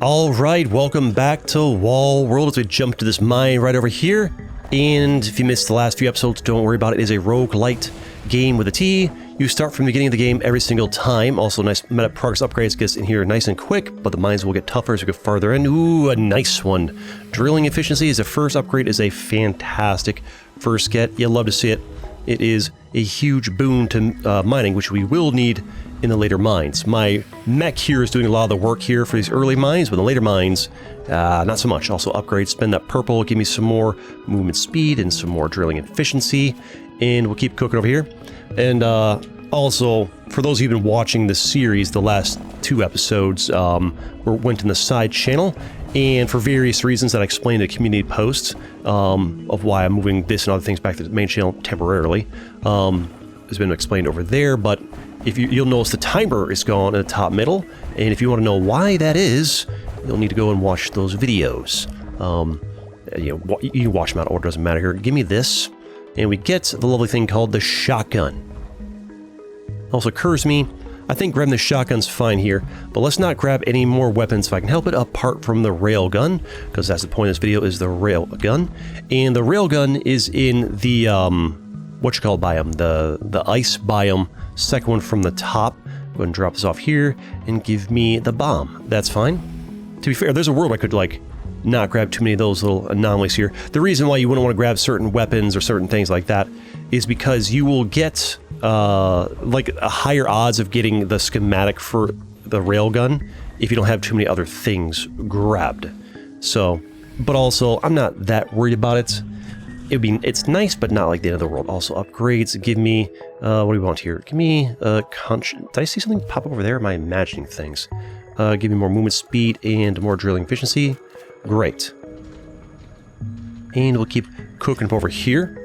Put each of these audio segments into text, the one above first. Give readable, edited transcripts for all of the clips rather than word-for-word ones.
Alright, welcome back to Wall World as we jump to this mine right over here. And if you missed the last few episodes, don't worry about it. It is a roguelite game with a T. You start from the beginning of the game every single time. Also, nice meta progress upgrades gets in here nice and quick, but the mines will get tougher as we go farther in. Ooh, a nice one. Drilling efficiency is the first upgrade, is a fantastic first get. You'll love to see it. It is a huge boon to mining, which we will need in the later mines. My mech here is doing a lot of the work here for these early mines, but the later mines, not so much. Also upgrade, spend that purple, give me some more movement speed and some more drilling efficiency, and we'll keep cooking over here. And also, for those of you who've been watching this series, the last two episodes went in the side channel, and for various reasons that I explained in a community post of why I'm moving this and other things back to the main channel temporarily, has been explained over there. But if you'll notice the timer is gone in the top middle, and if you want to know why that is, you'll need to go and watch those videos. You can watch them out of order, doesn't matter here. Give me this, and we get the lovely thing called the shotgun. Also occurs to me, I think grabbing the shotgun's fine here, but let's not grab any more weapons if I can help it apart from the railgun, because that's the point of this video, is the railgun. And the railgun is in the, biome, the ice biome, second one from the top. Go ahead and drop this off here, and give me the bomb. That's fine. To be fair, there's a world I could, like, not grab too many of those little anomalies here. The reason why you wouldn't want to grab certain weapons or certain things like that is because you will get like a higher odds of getting the schematic for the railgun if you don't have too many other things grabbed. So, but also I'm not that worried about it. It's nice, but not like the end of the world. Also upgrades. Give me what do we want here? Give me did I see something pop up over there? Am I imagining things? Give me more movement speed and more drilling efficiency. Great. And we'll keep cooking up over here.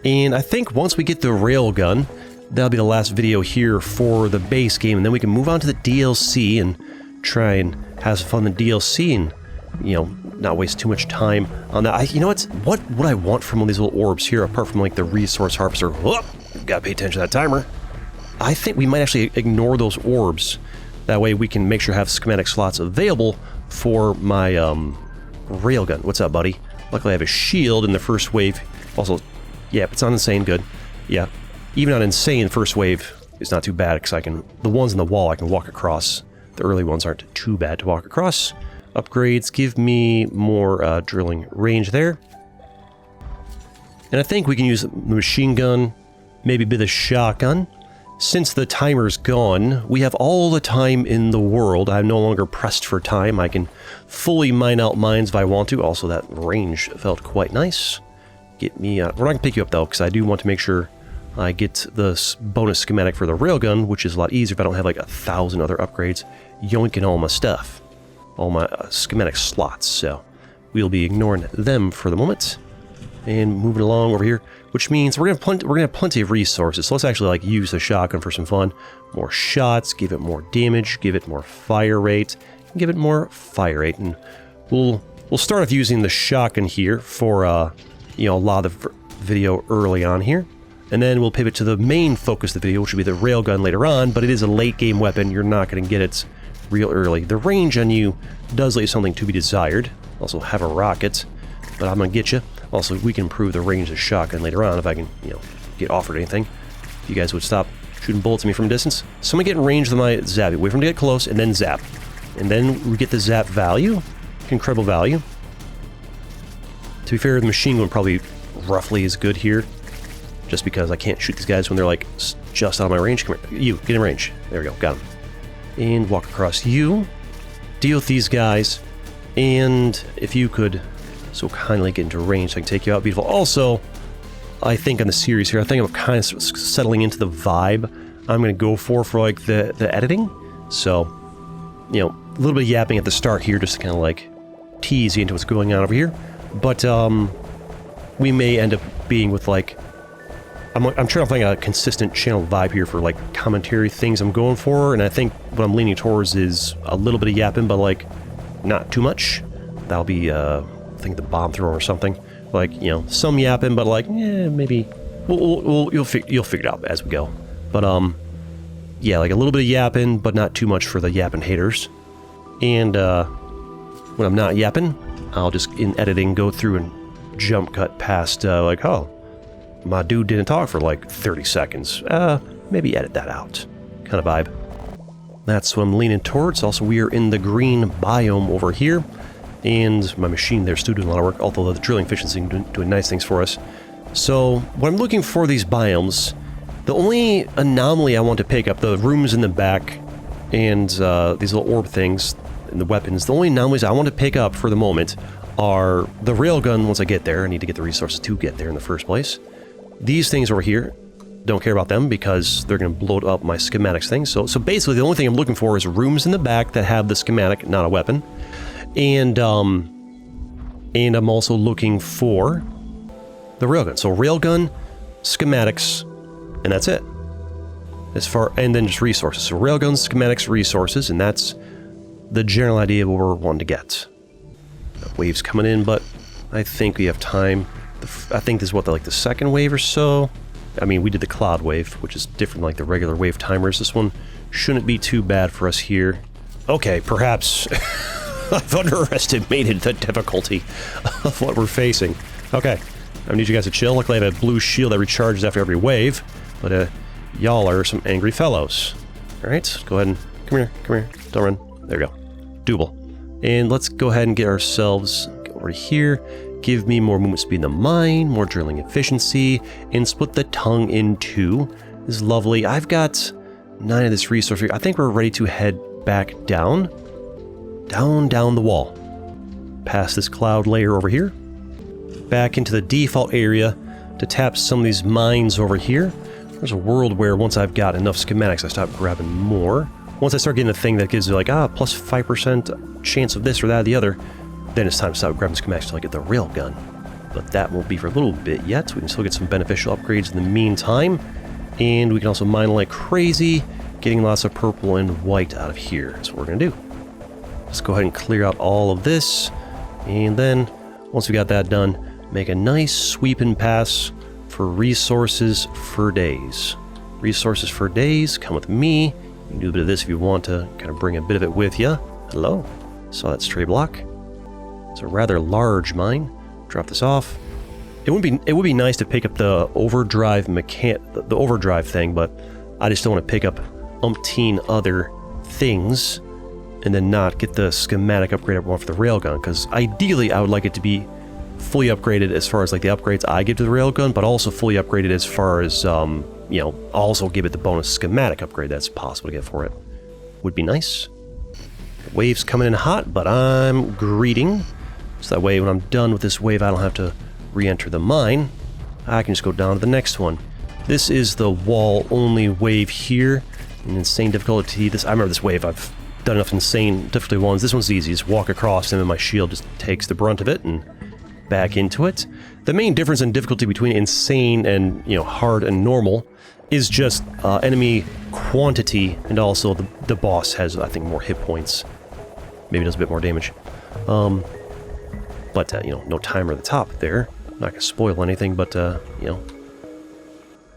And I think once we get the railgun, that'll be the last video here for the base game, and then we can move on to the DLC and try and have some fun in the DLC and, you know, not waste too much time on that. You know what I want from all these little orbs here, apart from like the resource harvester? Whoop, gotta pay attention to that timer. I think we might actually ignore those orbs. That way we can make sure to have schematic slots available for my railgun. What's up, buddy? Luckily I have a shield in the first wave. Also, yeah, it's not insane, good. Yeah, even on insane, first wave is not too bad, because the ones in the wall I can walk across. The early ones aren't too bad to walk across. Upgrades, give me more drilling range there. And I think we can use the machine gun, maybe a bit of shotgun. Since the timer's gone, we have all the time in the world. I'm no longer pressed for time. I can fully mine out mines if I want to. Also, that range felt quite nice. Get me, we're not going to pick you up though, because I do want to make sure I get the bonus schematic for the railgun, which is a lot easier if I don't have like 1,000 other upgrades yoinking all my stuff, all my schematic slots. So we'll be ignoring them for the moment and moving along over here, which means we're gonna have plenty of resources. So let's actually like use the shotgun for some fun. More shots, give it more damage, give it more fire rate, give it more fire rate, and we'll start off using the shotgun here for you know, a lot of the video early on here. And then we'll pivot to the main focus of the video, which will be the railgun later on, but it is a late game weapon. You're not going to get it real early. The range on you does leave something to be desired. Also have a rocket, but I'm going to get you. Also, we can improve the range of the shotgun later on if I can, you know, get offered anything. If you guys would stop shooting bullets at me from a distance. So I'm going to get in range with my zap. Wait for him to get close, and then zap. And then we get the zap value. Incredible value. To be fair, the machine gun probably roughly is good here, just because I can't shoot these guys when they're like just out of my range. Come here, you, get in range. There we go, got him. And walk across you, deal with these guys, and if you could so kindly get into range so I can take you out, beautiful. Also, I think on the series here, I think I'm kind of settling into the vibe I'm going to go for like the editing. So, you know, a little bit of yapping at the start here, just to kind of like tease you into what's going on over here. But we may end up being with like, I'm trying to find a consistent channel vibe here for like commentary things I'm going for, and I think what I'm leaning towards is a little bit of yapping, but like not too much. That'll be I think the bomb thrower or something. Like, you know, some yapping, but like, maybe you'll figure it out as we go. But yeah, like a little bit of yapping, but not too much for the yapping haters. And when I'm not yapping, I'll just, in editing, go through and jump cut past, like, oh, my dude didn't talk for like 30 seconds. Maybe edit that out. Kind of vibe. That's what I'm leaning towards. Also, we are in the green biome over here. And my machine there's still doing a lot of work, although the drilling efficiency is doing nice things for us. So, when I'm looking for these biomes, the only anomaly I want to pick up, the rooms in the back, and these little orb things, and the weapons, the only anomalies I want to pick up for the moment are the railgun once I get there. I need to get the resources to get there in the first place. These things over here, don't care about them because they're going to blow up my schematics thing. So basically the only thing I'm looking for is rooms in the back that have the schematic, not a weapon. And I'm also looking for the railgun. So railgun, schematics, and that's it. And then just resources. So railguns, schematics, resources, and that's the general idea of what we're wanting to get. Waves coming in, but I think we have time. I think this is what, like the second wave or so. I mean, we did the cloud wave, which is different than like the regular wave timers. This one shouldn't be too bad for us here. Okay, perhaps I've underestimated the difficulty of what we're facing. Okay, I need you guys to chill. Luckily, I have a blue shield that recharges after every wave, but y'all are some angry fellows. All right, go ahead and come here, don't run. There we go, doable. And let's go ahead and get ourselves over here. Give me more movement speed in the mine, more drilling efficiency, and split the tongue in two. This is lovely. I've got 9 of this resource here. I think we're ready to head back down. Down the wall. Past this cloud layer over here. Back into the default area to tap some of these mines over here. There's a world where once I've got enough schematics, I stop grabbing more. Once I start getting the thing that gives you like, plus 5% chance of this or that or the other, then it's time to stop grabbing schematics until I get the railgun. But that won't be for a little bit yet. We can still get some beneficial upgrades in the meantime. And we can also mine like crazy, getting lots of purple and white out of here. That's what we're going to do. Let's go ahead and clear out all of this. And then, once we got that done, make a nice sweeping pass for resources for days. Resources for days, come with me. You can do a bit of this if you want to kind of bring a bit of it with you. Hello. Saw that stray block. It's a rather large mine. Drop this off. It would be nice to pick up the overdrive the overdrive thing, but I just don't want to pick up umpteen other things and then not get the schematic upgrade I want for the railgun, because ideally I would like it to be fully upgraded as far as like the upgrades I give to the railgun, but also fully upgraded as far as also give it the bonus schematic upgrade that's possible to get for it. Would be nice. The wave's coming in hot, but I'm greeting. So that way, when I'm done with this wave, I don't have to re-enter the mine. I can just go down to the next one. This is the wall-only wave here. An insane difficulty. I remember this wave. I've done enough insane difficulty ones. This one's easy. Just walk across and then my shield just takes the brunt of it and back into it. The main difference in difficulty between insane and, hard and normal is just enemy quantity, and also the boss has, I think, more hit points. Maybe does a bit more damage. But, no timer at the top there. I'm not going to spoil anything, but, go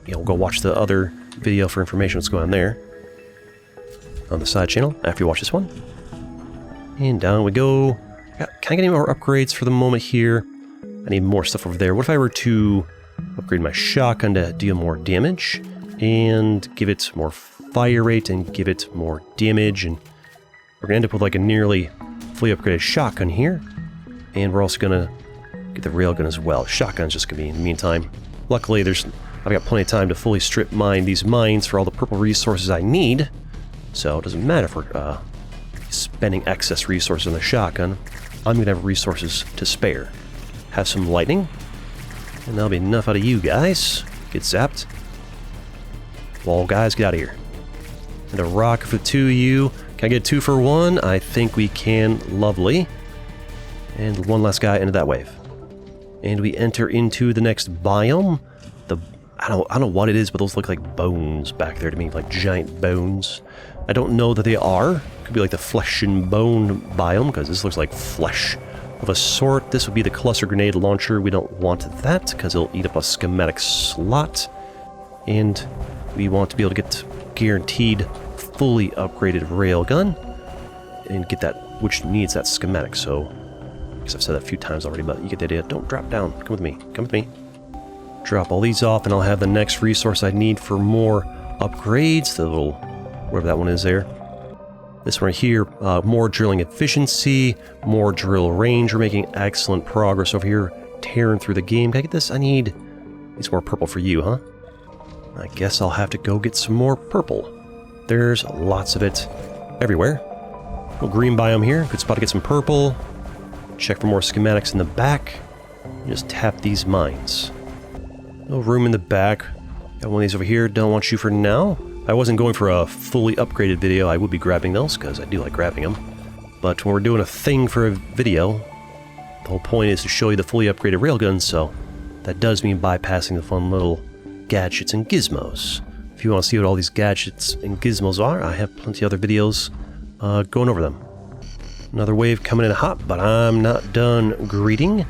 watch the other video for information what's going on there. On the side channel, after you watch this one. And down we go. Can I get any more upgrades for the moment here? I need more stuff over there. What if I were to upgrade my shotgun to deal more damage? And give it more fire rate and give it more damage. And we're going to end up with like a nearly fully upgraded shotgun here. And we're also going to get the railgun as well. Shotgun's just going to be in the meantime. Luckily, I've got plenty of time to fully strip mine these mines for all the purple resources I need. So it doesn't matter if we're spending excess resources on the shotgun. I'm going to have resources to spare. Have some lightning. And that'll be enough out of you guys. Get zapped. Wall guys, get out of here. And a rock for the 2 of you. Can I get 2 for 1? I think we can. Lovely. And one last guy into that wave. And we enter into the next biome. I don't know what it is, but those look like bones back there to me, like giant bones. I don't know that they are. Could be like the flesh and bone biome, because this looks like flesh of a sort. This would be the cluster grenade launcher. We don't want that, because it'll eat up a schematic slot. And we want to be able to get guaranteed fully upgraded railgun and get that which needs that schematic, so I guess I've said that a few times already, but you get the idea. Don't drop down. Come with me. Come with me. Drop all these off, and I'll have the next resource I need for more upgrades. The little, whatever that one is there. This one right here, more drilling efficiency, more drill range. We're making excellent progress over here, tearing through the game. Can I get this? I need some more purple for you, huh? I guess I'll have to go get some more purple. There's lots of it everywhere. Little green biome here. Good spot to get some purple. Check for more schematics in the back. Just tap these mines. No room in the back. Got one of these over here. Don't want you for now. I wasn't going for a fully upgraded video. I would be grabbing those because I do like grabbing them. But when we're doing a thing for a video, the whole point is to show you the fully upgraded railgun, so that does mean bypassing the fun little gadgets and gizmos. If you want to see what all these gadgets and gizmos are, I have plenty of other videos going over them. Another wave coming in hot, but I'm not done greeting.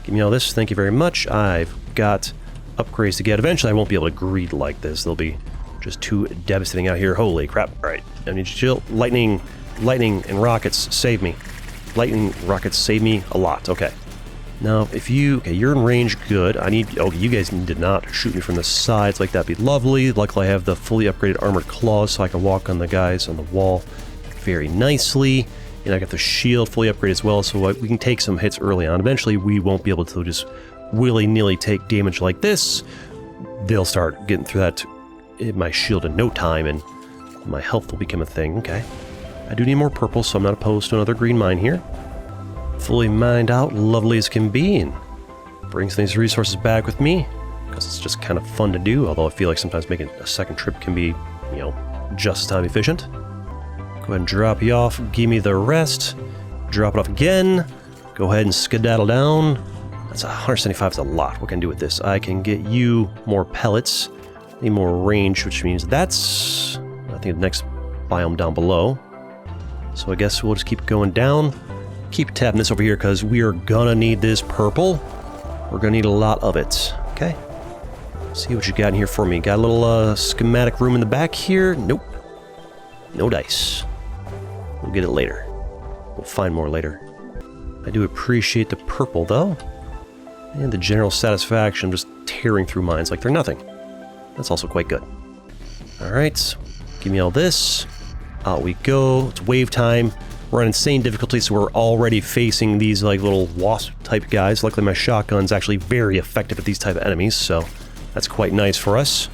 Give me all this. Thank you very much. I've got upgrades to get. Eventually, I won't be able to greed like this. They'll be just too devastating out here. Holy crap. All right. I need to chill. Lightning and rockets save me. Lightning rockets save me a lot. Okay. Now, if you... Okay, you're in range. Good. I need... Okay, you guys need to not shoot me from the sides. Like, that'd be lovely. Luckily, I have the fully upgraded armored claws, so I can walk on the guys on the wall very nicely. And I got the shield fully upgraded as well, so we can take some hits early on. Eventually, we won't be able to just willy-nilly take damage like this. They'll start getting through that... my shield in no time, and my health will become a thing. Okay. I do need more purple, so I'm not opposed to another green mine here. Fully mined out, lovely as can be, and brings these resources back with me, because it's just kind of fun to do, although I feel like sometimes making a second trip can be, you know, just as time efficient. Go ahead and drop you off, give me the rest, drop it off again, go ahead and skedaddle down. That's 175 is a lot. What can I do with this? I can get you more pellets. Need more range, which means that's, I think, the next biome down below. So I guess we'll just keep going down. Keep tapping this over here because we are gonna need this purple. We're gonna need a lot of it. Okay. See what you got in here for me. Got a little schematic room in the back here. Nope. No dice. We'll get it later. We'll find more later. I do appreciate the purple though. And the general satisfaction of just tearing through mines like they're nothing. That's also quite good. Alright, give me all this. Out we go. It's wave time. We're on insane difficulty, so we're already facing these like little wasp-type guys. Luckily, my shotgun's actually very effective at these type of enemies, so that's quite nice for us.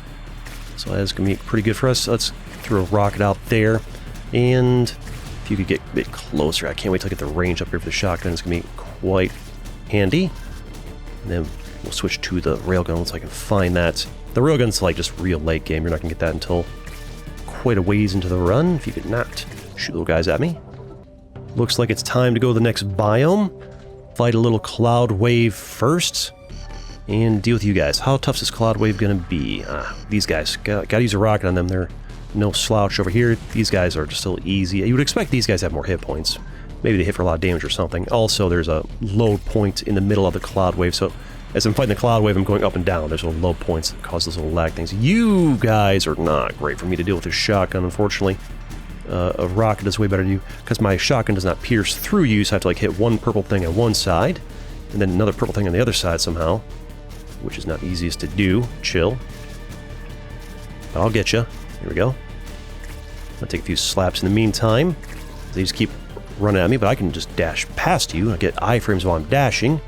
So that's going to be pretty good for us. Let's throw a rocket out there. And if you could get a bit closer, I can't wait till I get the range up here for the shotgun. It's going to be quite handy. And then we'll switch to the railgun once I can find that. The railgun's like just real late game. You're not going to get that until quite a ways into the run. If you could not shoot little guys at me. Looks like it's time to go to the next biome. Fight a little cloud wave first. And deal with you guys. How tough is this cloud wave going to be? These guys. Gotta use a rocket on them. They're no slouch over here. These guys are just still easy. You would expect these guys to have more hit points. Maybe they hit for a lot of damage or something. Also, there's a load point in the middle of the cloud wave, so as I'm fighting the cloud wave, I'm going up and down. There's little low points that cause those little lag things. You guys are not great for me to deal with this shotgun, unfortunately. A rocket is way better to you, because my shotgun does not pierce through you, so I have to like hit one purple thing on one side, and then another purple thing on the other side somehow, which is not easiest to do. Chill. But I'll get you. Here we go. I'll take a few slaps in the meantime. They just keep running at me, but I can just dash past you. I get iframes while I'm dashing,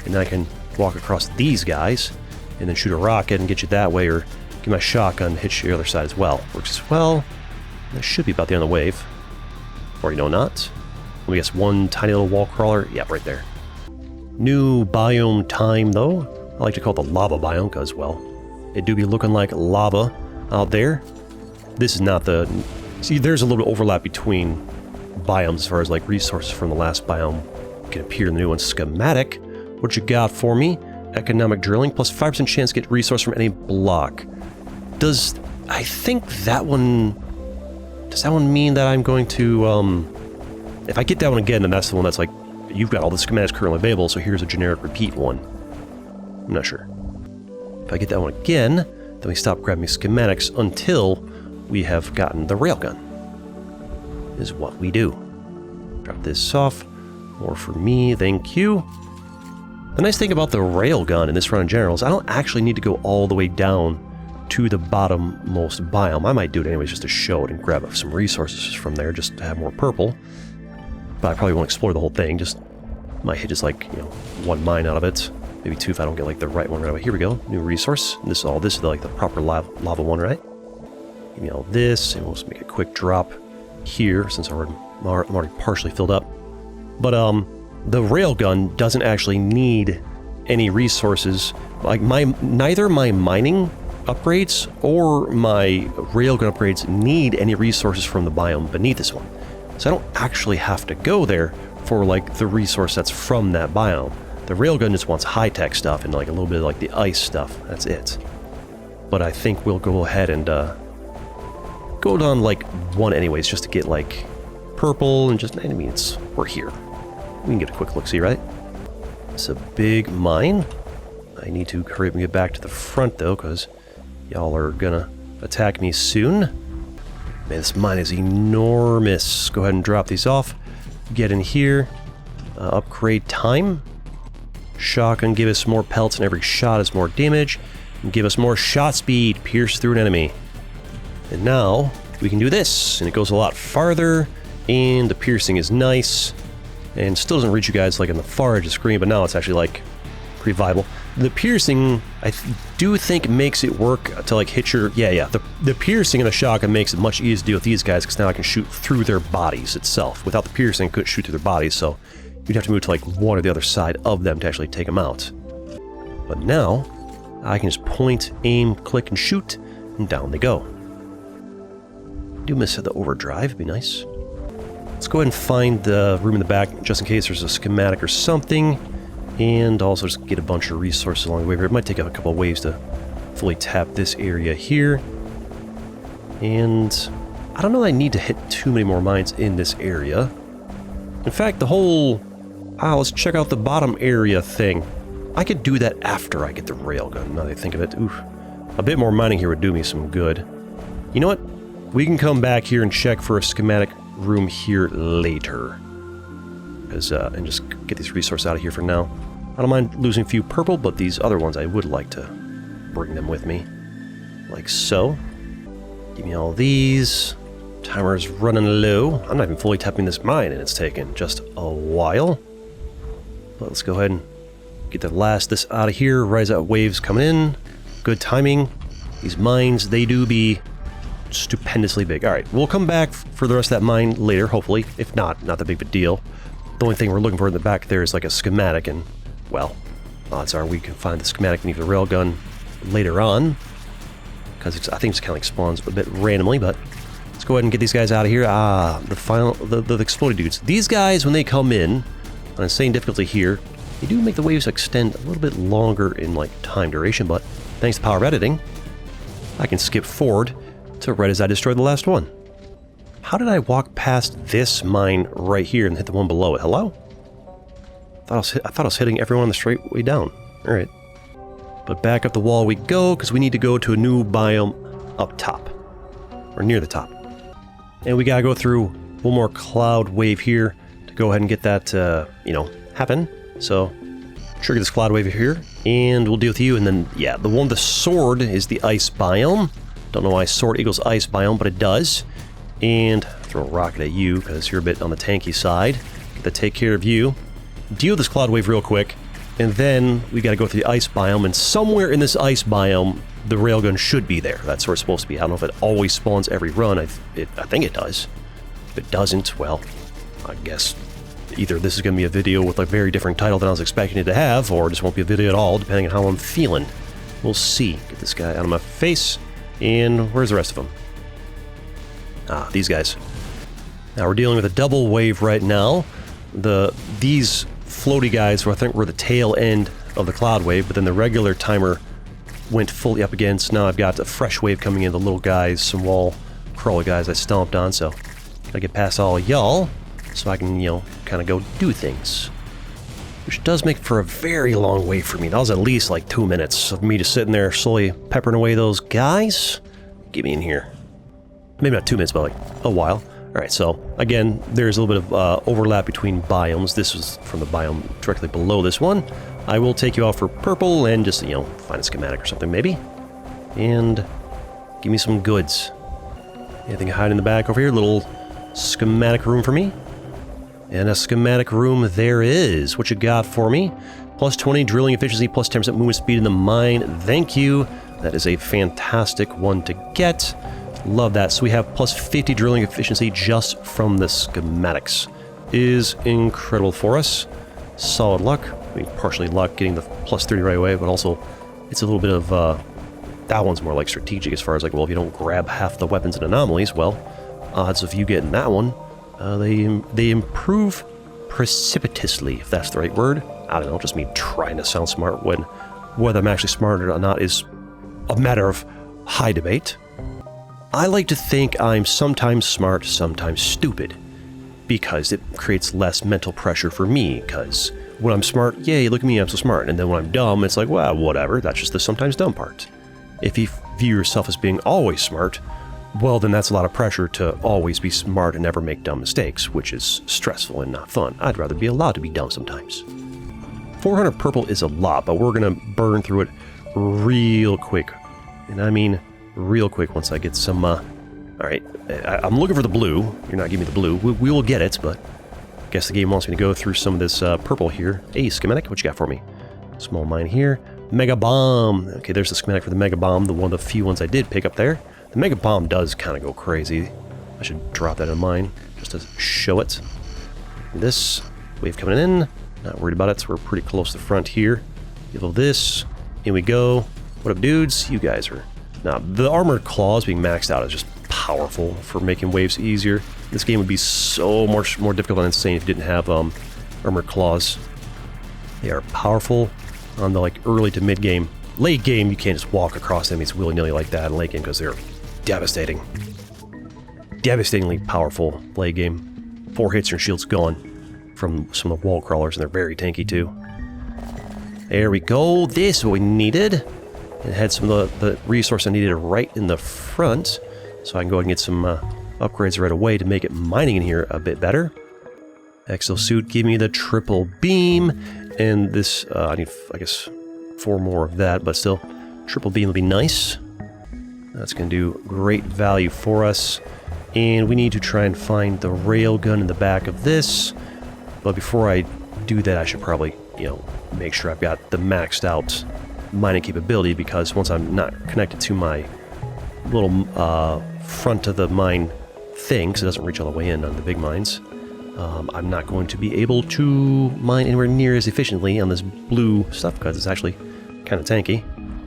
and then I can walk across these guys, and then shoot a rocket and get you that way, or get my shotgun and hit you the other side as well. Works as well. That should be about the end of the wave. Or, you know, not. Let me guess, one tiny little wall crawler. Yeah, right there. New biome time, though. I like to call it the lava biome, because, well, it do be looking like lava out there. This is not the... See, there's a little bit of overlap between biomes as far as, like, resources from the last biome can appear in the new one. Schematic. What you got for me? Economic drilling, plus 5% chance to get resource from any block. Does... I think that one... Does that one mean that I'm going to, if I get that one again, then that's the one that's like, you've got all the schematics currently available, so here's a generic repeat one. I'm not sure. If I get that one again, then we stop grabbing schematics until we have gotten the railgun. Is what we do. Drop this off. More for me, thank you. The nice thing about the railgun in this run in general is I don't actually need to go all the way down to the bottommost biome. I might do it anyways just to show it and grab some resources from there just to have more purple. But I probably won't explore the whole thing, just might hit just like, you know, one mine out of it. Maybe two if I don't get like the right one right away. Here we go, new resource. And this is like the proper lava one, right? Give me all this, and we'll just make a quick drop here since I'm already partially filled up. But the railgun doesn't actually need any resources. Like neither my mining upgrades or my railgun upgrades need any resources from the biome beneath this one. So I don't actually have to go there for like the resource that's from that biome. The railgun just wants high-tech stuff and like a little bit of like the ice stuff. That's it. But I think we'll go ahead and go down like one anyways just to get like purple and just, I mean, we're here. We can get a quick look-see, right? It's a big mine. I need to hurry up and get back to the front though, because y'all are gonna attack me soon. Man, this mine is enormous. Go ahead and drop these off. Get in here. Upgrade time. Shotgun, give us more pelts and every shot is more damage. And give us more shot speed. Pierce through an enemy. And now we can do this. And it goes a lot farther. And the piercing is nice. And still doesn't reach you guys like in the far edge of the screen, but now it's actually like pretty viable. The piercing, I do think makes it work to like hit your... Yeah. The piercing in a shotgun makes it much easier to deal with these guys because now I can shoot through their bodies itself. Without the piercing, I couldn't shoot through their bodies, so you'd have to move to like one or the other side of them to actually take them out. But now, I can just point, aim, click, and shoot, and down they go. Do miss the overdrive, it'd be nice. Let's go ahead and find the room in the back, just in case there's a schematic or something. And also just get a bunch of resources along the way here. It might take a couple of waves to fully tap this area here. And I don't know that I need to hit too many more mines in this area. In fact, the whole... let's check out the bottom area thing. I could do that after I get the railgun, now that I think of it. Oof. A bit more mining here would do me some good. You know what? We can come back here and check for a schematic room here later. And just get these resources out of here for now. I don't mind losing a few purple, but these other ones I would like to bring them with me. Like so. Give me all these. Timer's running low. I'm not even fully tapping this mine and it's taken just a while. But let's go ahead and get this out of here. Right as that wave's coming in. Good timing. These mines, they do be stupendously big. Alright, we'll come back for the rest of that mine later, hopefully. If not that big of a deal. The only thing we're looking for in the back there is like a schematic, and, well, odds are we can find the schematic beneath the railgun later on. Because I think it's kind of like spawns a bit randomly, but let's go ahead and get these guys out of here. The exploded dudes. These guys, when they come in, on insane difficulty here, they do make the waves extend a little bit longer in like time duration, but thanks to power of editing, I can skip forward to right as I destroyed the last one. How did I walk past this mine right here and hit the one below it? Hello? I thought I was hitting everyone on the straight way down. Alright. But back up the wall we go, because we need to go to a new biome up top. Or near the top. And we gotta go through one more cloud wave here to go ahead and get that, happen. So, trigger this cloud wave here, and we'll deal with you, and then, yeah, the one with the sword is the ice biome. Don't know why sword equals ice biome, but it does. And throw a rocket at you, because you're a bit on the tanky side. Get to take care of you. Deal with this cloud wave real quick. And then we gotta go through the ice biome, and somewhere in this ice biome, the railgun should be there. That's where it's supposed to be. I don't know if it always spawns every run. I think it does. If it doesn't, well, I guess either this is gonna be a video with a very different title than I was expecting it to have, or it just won't be a video at all, depending on how I'm feeling. We'll see. Get this guy out of my face. And where's the rest of them? These guys. Now we're dealing with a double wave right now. These floaty guys, I think, were the tail end of the cloud wave, but then the regular timer went fully up against. Now I've got a fresh wave coming in, the little guys, some wall crawler guys I stomped on, so gotta get past all y'all so I can, kind of go do things. Which does make for a very long wait for me. That was at least like 2 minutes of me just sitting there slowly peppering away those guys. Get me in here. Maybe not 2 minutes, but like a while. Alright, so again, there's a little bit of overlap between biomes. This is from the biome directly below this one. I will take you off for purple and just, you know, find a schematic or something maybe. And give me some goods. Anything hiding in the back over here? Little schematic room for me. And a schematic room there is. What you got for me? Plus 20 drilling efficiency, plus 10% movement speed in the mine. Thank you. That is a fantastic one to get. Love that. So we have plus 50 drilling efficiency just from the schematics. Is incredible for us. Solid luck. I mean, partially luck getting the plus 30 right away, but also it's a little bit of, that one's more like strategic as far as like, well, if you don't grab half the weapons and anomalies, well, odds of you getting that one, they improve precipitously, if that's the right word. I don't know, just me trying to sound smart when whether I'm actually smart or not is a matter of high debate. I like to think I'm sometimes smart, sometimes stupid, because it creates less mental pressure for me, because when I'm smart, yay, look at me, I'm so smart, and then when I'm dumb, it's like, well, whatever, that's just the sometimes dumb part. If you view yourself as being always smart, well, then that's a lot of pressure to always be smart and never make dumb mistakes, which is stressful and not fun. I'd rather be allowed to be dumb sometimes. 400 purple is a lot, but we're going to burn through it real quick. And I mean real quick once I get some, alright, I'm looking for the blue. You're not giving me the blue. We will get it, but I guess the game wants me to go through some of this purple here. Hey, schematic, what you got for me? Small mine here. Mega bomb. Okay, there's the schematic for the mega bomb, the one of the few ones I did pick up there. The mega bomb does kind of go crazy. I should drop that in mine just to show it. This wave coming in. Not worried about it, so we're pretty close to the front here. Give this. In we go. What up, dudes? You guys are... Now, the armored claws being maxed out is just powerful for making waves easier. This game would be so much more difficult and insane if you didn't have armored claws. They are powerful on the like early to mid game. Late game, you can't just walk across enemies willy-nilly like that in late game because they're devastating. Devastatingly powerful late game. 4 hits and your shield's gone from some of the wall crawlers, and they're very tanky too. There we go. This is what we needed. It had some of the resource I needed right in the front, so I can go ahead and get some upgrades right away to make it mining in here a bit better. Exosuit, give me the triple beam, and this, I need, I guess, 4 more of that, but still, triple beam will be nice. That's going to do great value for us, and we need to try and find the railgun in the back of this, but before I do that, I should probably, you know, make sure I've got the maxed out mining capability, because once I'm not connected to my little front of the mine thing, because it doesn't reach all the way in on the big mines, I'm not going to be able to mine anywhere near as efficiently on this blue stuff, because it's actually kind of tanky.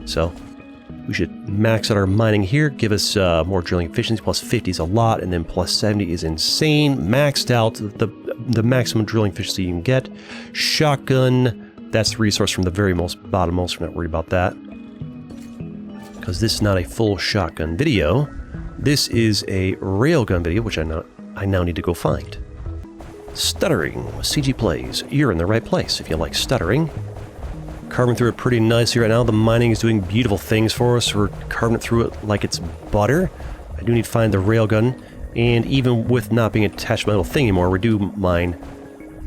So we should max out our mining here, give us more drilling efficiency. Plus 50 is a lot, and then plus 70 is insane. Maxed out, the maximum drilling efficiency you can get. Shotgun, that's the resource from the very most bottommost. We're not worried about that, because this is not a full shotgun video. This is a railgun video, which I now need to go find. Stuttering with CG Plays. You're in the right place if you like stuttering. Carving through it pretty nicely right now. The mining is doing beautiful things for us. We're carving it through it like it's butter. I do need to find the railgun, and even with not being attached to my little thing anymore, we do mine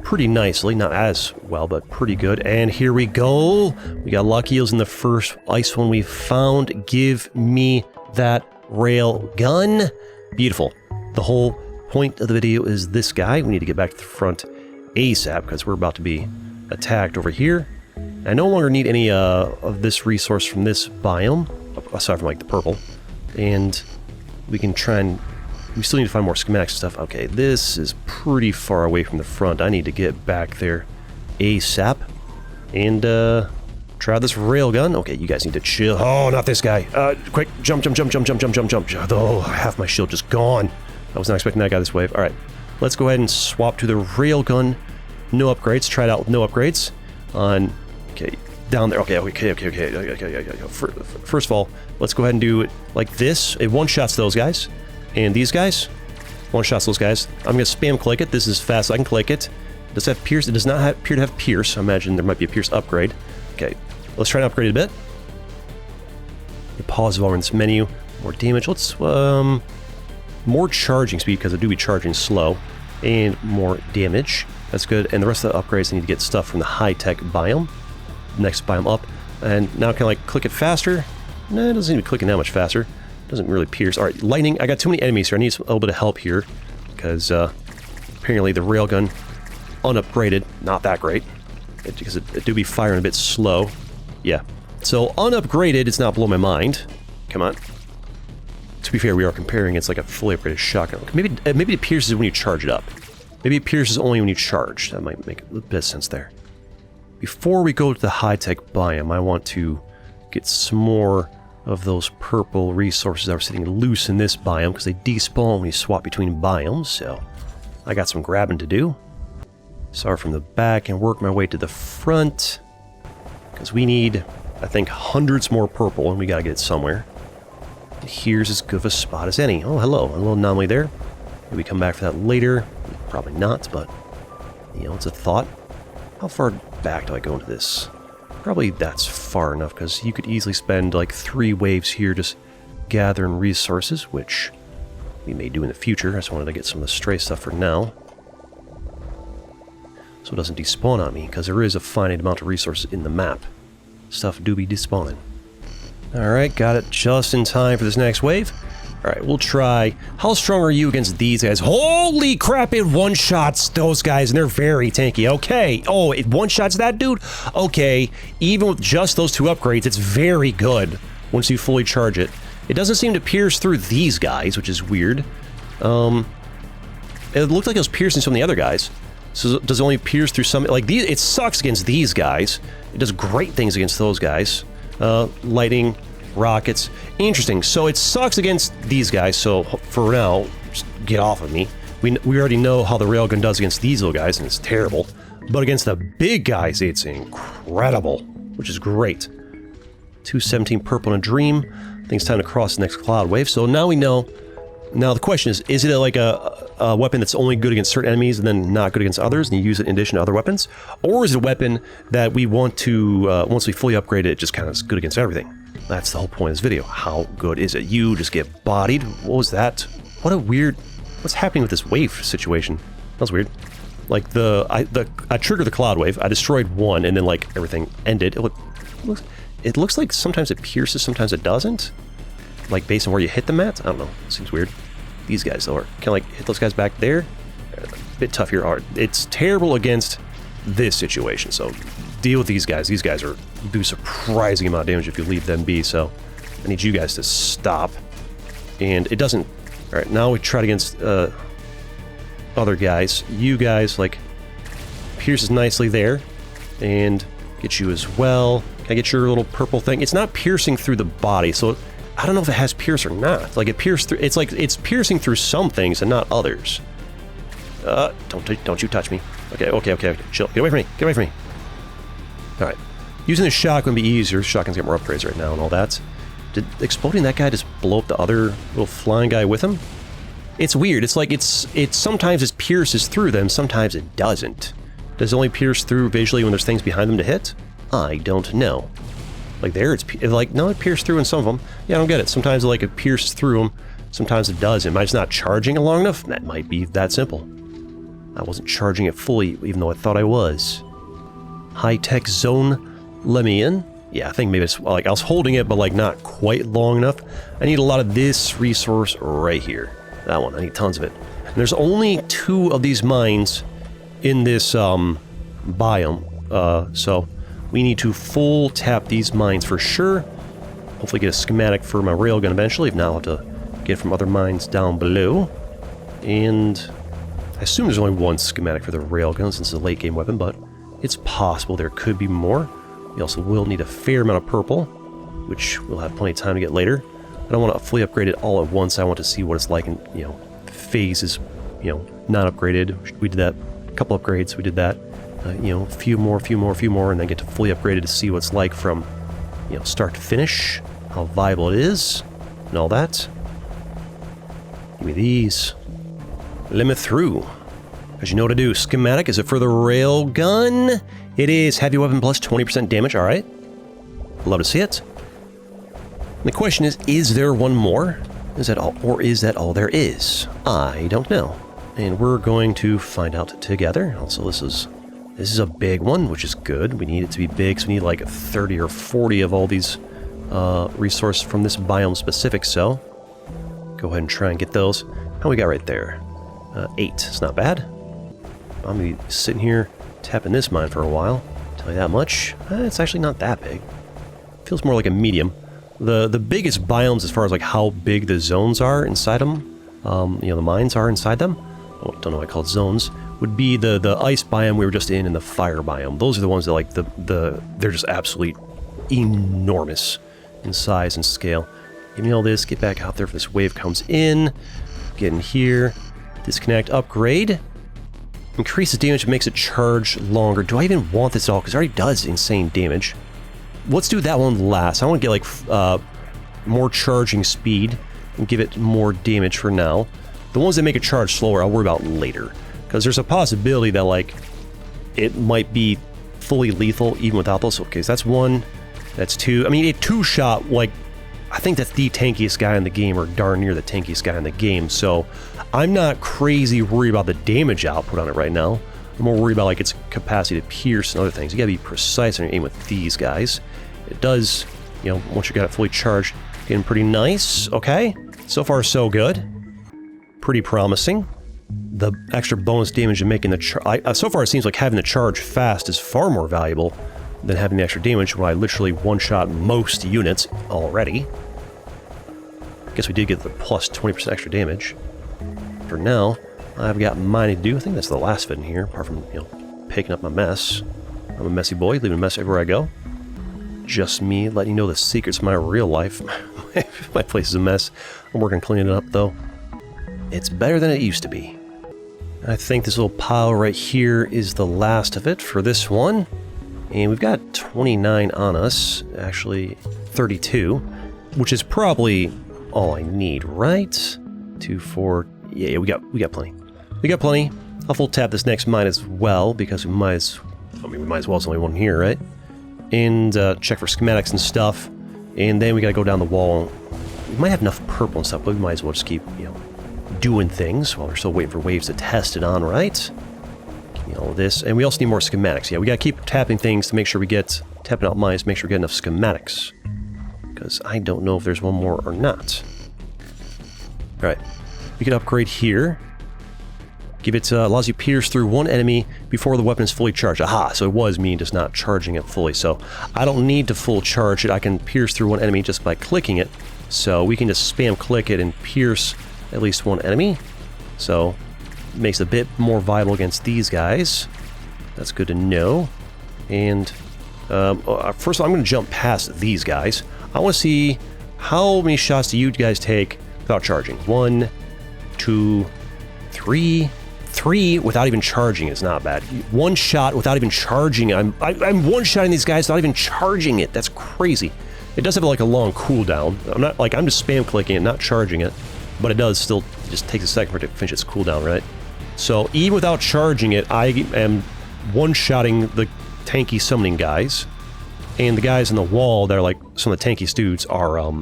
pretty nicely. Not as well, but pretty good. And here we go. We got lucky. It was in the first ice one we found. Give me that railgun. Beautiful. The whole point of the video is this guy. We need to get back to the front ASAP, because we're about to be attacked over here. I no longer need any of this resource from this biome, aside from like the purple, and we can try and... We still need to find more schematic stuff. Okay, this is pretty far away from the front. I need to get back there ASAP and try this railgun. Okay, you guys need to chill. Oh, not this guy. Quick, jump. Oh, half my shield just gone. I was not expecting that guy this wave. All right, let's go ahead and swap to the railgun. No upgrades. Try it out with no upgrades. On... Okay, down there. Okay. First of all, let's go ahead and do it like this. It one-shots those guys. And these guys, one-shots those guys. I'm going to spam click it. This is fast. I can click it. Does it have Pierce? It does not appear to have Pierce. I imagine there might be a Pierce upgrade. Okay, let's try and upgrade it a bit. The pause while we're in this menu. More damage. Let's more charging speed because I do be charging slow, and more damage. That's good. And the rest of the upgrades, I need to get stuff from the high-tech biome. Next biome up. And now can I like click it faster? No, it doesn't seem to be clicking that much faster. Doesn't really pierce. Alright, lightning. I got too many enemies here. I need a little bit of help here. Because apparently the railgun, unupgraded, not that great. Because it do be firing a bit slow. Yeah. So unupgraded, it's not blowing my mind. Come on. To be fair, we are comparing it's like a fully upgraded shotgun. Maybe it pierces when you charge it up. Maybe it pierces only when you charge. That might make a little bit of sense there. Before we go to the high-tech biome, I want to get some more of those purple resources that are sitting loose in this biome, because they despawn when you swap between biomes, so I got some grabbing to do. Start from the back and work my way to the front, because we need, I think, hundreds more purple, and we gotta get it somewhere. Here's as good of a spot as any. Oh, hello. A little anomaly there. Maybe come back for that later. Probably not, but, you know, it's a thought. How far back do I go into this? Probably that's far enough, because you could easily spend, like, 3 waves here just gathering resources, which we may do in the future. I just wanted to get some of the stray stuff for now. So it doesn't despawn on me, because there is a finite amount of resources in the map. Stuff do be despawning. Alright, got it just in time for this next wave. Alright, we'll try. How strong are you against these guys? Holy crap, it one-shots those guys, and they're very tanky. Okay. Oh, it one-shots that dude? Okay. Even with just those 2 upgrades, it's very good once you fully charge it. It doesn't seem to pierce through these guys, which is weird. It looked like it was piercing some of the other guys. So does it only pierce through some... Like, these, it sucks against these guys. It does great things against those guys. Lighting... rockets. Interesting. So it sucks against these guys, so for now, just get off of me. We already know how the railgun does against these little guys, and it's terrible. But against the big guys, it's incredible, which is great. 217 purple in a dream. I think it's time to cross the next cloud wave. So now we know. Now the question is it like a weapon that's only good against certain enemies and then not good against others, and you use it in addition to other weapons? Or is it a weapon that we want to, once we fully upgrade it, just kind of is good against everything? That's the whole point of this video. How good is it? You just get bodied? What was that? What a weird... What's happening with this wave situation? That was weird. Like, I triggered the cloud wave, I destroyed one, and then, like, everything ended. It looks like sometimes it pierces, sometimes it doesn't. Like, based on where you hit them at? I don't know. It seems weird. These guys, though, can I, like, hit those guys back there? A bit tough here. It's terrible against this situation, so deal with these guys. These guys do surprising amount of damage if you leave them be, so I need you guys to stop. And it doesn't... Alright, now we try it against other guys. You guys, like, pierces nicely there. And get you as well. Can I get your little purple thing? It's not piercing through the body, so I don't know if it has pierce or not. Like, it pierced through... It's like, it's piercing through some things and not others. Don't you touch me. Okay, chill. Get away from me. Get away from me. Alright. Using the shotgun would be easier. Shotguns get more upgrades right now and all that. Did exploding that guy just blow up the other little flying guy with him? It's weird. It's like it's sometimes it pierces through them, sometimes it doesn't. Does it only pierce through visually when there's things behind them to hit? I don't know. Like there, it's like, no, it pierced through in some of them. Yeah, I don't get it. Sometimes like it pierces through them, sometimes it doesn't. Am I just not charging it long enough? That might be that simple. I wasn't charging it fully, even though I thought I was. High-tech zone, let me in. Yeah, I think maybe it's like I was holding it, but like not quite long enough. I need a lot of this resource right here. That one, I need tons of it. And there's only 2 of these mines in this biome, so we need to full tap these mines for sure. Hopefully get a schematic for my railgun eventually. If not, I'll have to get it from other mines down below. And I assume there's only one schematic for the railgun since it's a late game weapon, but it's possible there could be more. We also will need a fair amount of purple, which we'll have plenty of time to get later. I don't want to fully upgrade it all at once. I want to see what it's like in, you know, phases, you know, not upgraded. We did that, a couple upgrades, we did that. You know, a few more, and then get to fully upgrade it to see what it's like from, you know, start to finish, how viable it is, and all that. Give me these. Let me through. Because you know what to do. Schematic, is it for the railgun? It is. Heavy weapon plus 20% damage, alright. Love to see it. And the question is there one more? Is that all, or is that all there is? I don't know. And we're going to find out together. Also, this is a big one, which is good. We need it to be big, so we need like 30 or 40 of all these resources from this biome specific, so go ahead and try and get those. How we got right there? 8. It's not bad. I'm going to be sitting here tapping this mine for a while. Tell you that much. It's actually not that big. Feels more like a medium. The biggest biomes as far as like how big the zones are inside them, you know, the mines are inside them. Oh, don't know why I call it zones. Would be the ice biome we were just in and the fire biome. Those are the ones that like they're just absolutely enormous in size and scale. Give me all this. Get back out there if this wave comes in. Get in here. Disconnect. Upgrade. Increases damage, makes it charge longer. Do I even want this at all? Because it already does insane damage. Let's do that one last. I want to get like more charging speed and give it more damage for now. The ones that make it charge slower, I'll worry about later. Because there's a possibility that like it might be fully lethal even without those. Okay, so that's 1. That's 2. I mean, a 2-shot, like, I think that's the tankiest guy in the game, or darn near the tankiest guy in the game. So I'm not crazy worried about the damage output on it right now. I'm more worried about like its capacity to pierce and other things. You gotta be precise on your aim with these guys. It does, you know, once you got it fully charged, getting pretty nice. Okay, so far so good. Pretty promising. The extra bonus damage and making the charge. So far it seems like having the charge fast is far more valuable than having the extra damage when I literally one-shot most units already. Guess we did get the plus 20% extra damage. For now, I've got mining to do. I think that's the last of it in here, apart from, you know, picking up my mess. I'm a messy boy, leaving a mess everywhere I go. Just me letting you know the secrets of my real life. My place is a mess. I'm working on cleaning it up, though. It's better than it used to be. I think this little pile right here is the last of it for this one. And we've got 29 on us, actually 32, which is probably all I need, right? 2, 4, yeah, we got plenty. We got plenty. I'll full tap this next mine as well, because we might as well, there's only one here, right? And check for schematics and stuff. And then we gotta go down the wall. We might have enough purple and stuff, but we might as well just keep, you know, doing things while we're still waiting for waves to test it on, right? Give me all of this. And we also need more schematics. Yeah, we gotta keep tapping things to make sure we get, tapping out mines to make sure we get enough schematics. Because I don't know if there's one more or not. Alright, we can upgrade here. Give it, allows you to pierce through one enemy before the weapon is fully charged. Aha, so it was me just not charging it fully. So I don't need to full charge it. I can pierce through one enemy just by clicking it. So we can just spam click it and pierce at least one enemy. So it makes it a bit more viable against these guys. That's good to know. And first of all, I'm going to jump past these guys. I want to see how many shots do you guys take without charging. 1, 2, 3. 3 without even charging is not bad. 1 shot without even charging. I'm one-shotting these guys without even charging it. That's crazy. It does have like a long cooldown. I'm just spam clicking it, not charging it, but it does still, it just takes a second for it to finish its cooldown, right? So even without charging it, I am one-shotting the tanky summoning guys, and the guys in the wall that are like some of the tankiest dudes are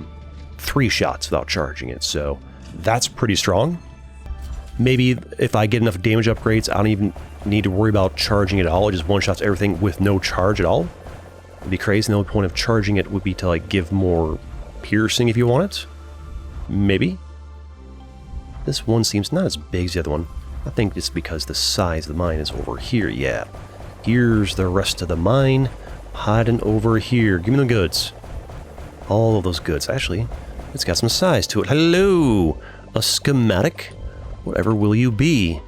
3 shots without charging it. So that's pretty strong. Maybe if I get enough damage upgrades, I don't even need to worry about charging it at all. It just one-shots everything with no charge at all. It'd be crazy. The only point of charging it would be to like give more piercing if you want it. Maybe. This one seems not as big as the other one. I think it's because the size of the mine is over here. Yeah. Here's the rest of the mine hiding over here. Give me the goods. All of those goods. Actually, it's got some size to it. Hello! A schematic. Whatever will you be?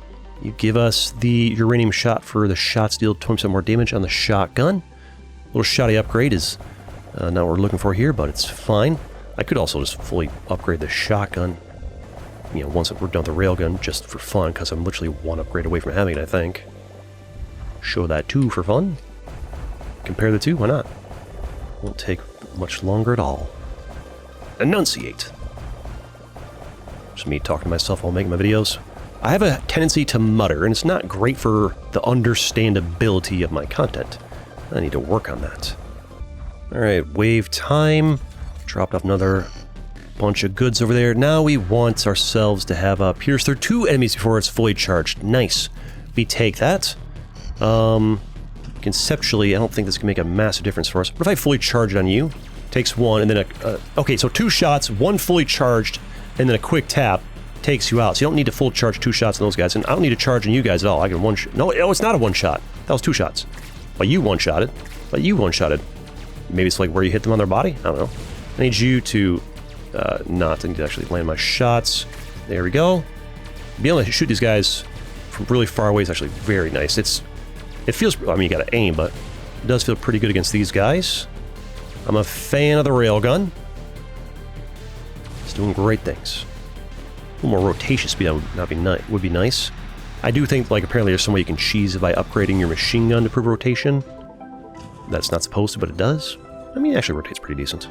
You give us the uranium shot for the shots deal 20% more damage on the shotgun. Little shoddy upgrade is not what we're looking for here, but it's fine. I could also just fully upgrade the shotgun, you know, once we're done with the railgun, just for fun, because I'm literally 1 upgrade away from having it, I think. Show that 2 for fun. Compare the 2, why not? Won't take much longer at all. Enunciate. Just me talking to myself while making my videos. I have a tendency to mutter, and it's not great for the understandability of my content. I need to work on that. Alright, wave time. Dropped off another Bunch of goods over there. Now we want ourselves to have pierce through 2 enemies before it's fully charged. Nice. We take that. Conceptually, I don't think this can make a massive difference for us. What if I fully charge it on you? Takes 1, and then okay, so 2 shots, 1 fully charged, and then a quick tap takes you out. So you don't need to full charge 2 shots on those guys, and I don't need to charge on you guys at all. I can no, it's not a 1 shot. That was 2 shots. But you 1-shotted. But you 1-shotted. Maybe it's like where you hit them on their body? I don't know. I need you to not. I need to actually land my shots. There we go. Being able to shoot these guys from really far away is actually very nice. It feels, I mean, you gotta aim, but it does feel pretty good against these guys. I'm a fan of the railgun. It's doing great things. A little more rotation speed would be nice. I do think, like, apparently there's some way you can cheese it by upgrading your machine gun to improve rotation. That's not supposed to, but it does. I mean, it actually rotates pretty decent.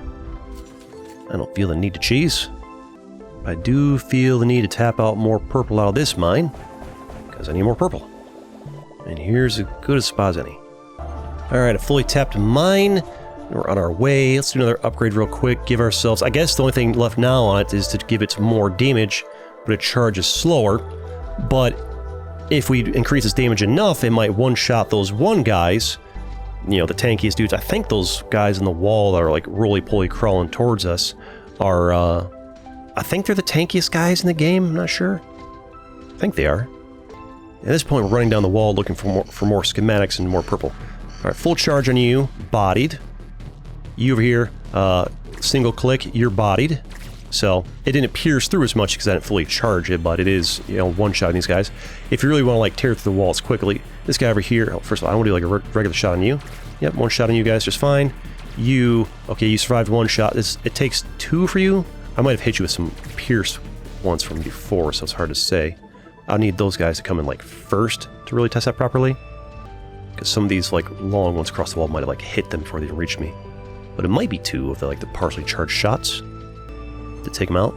I don't feel the need to cheese. I do feel the need to tap out more purple out of this mine, because I need more purple. And here's as good a spot as any. Alright, a fully tapped mine. We're on our way. Let's do another upgrade real quick. Give ourselves... I guess the only thing left now on it is to give it more damage, but it charges slower. But if we increase its damage enough, it might one-shot those 1 guys. You know, the tankiest dudes. I think those guys in the wall that are like roly-poly crawling towards us are, I think they're the tankiest guys in the game. I'm not sure. I think they are. At this point, we're running down the wall looking for more schematics and more purple. Alright, full charge on you. Bodied. You over here, single click, you're bodied. So, it didn't pierce through as much because I didn't fully charge it, but it is, you know, one-shotting these guys. If you really want to, like, tear through the walls quickly, this guy over here, oh, first of all, I want to do, like, a regular shot on you. Yep, 1 shot on you guys, just fine. You, okay, you survived 1 shot. It takes 2 for you. I might have hit you with some pierce ones from before, so it's hard to say. I'll need those guys to come in, like, first to really test that properly. Because some of these, like, long ones across the wall might have, like, hit them before they even reached me. But it might be 2 of the, like, the partially charged shots to take them out.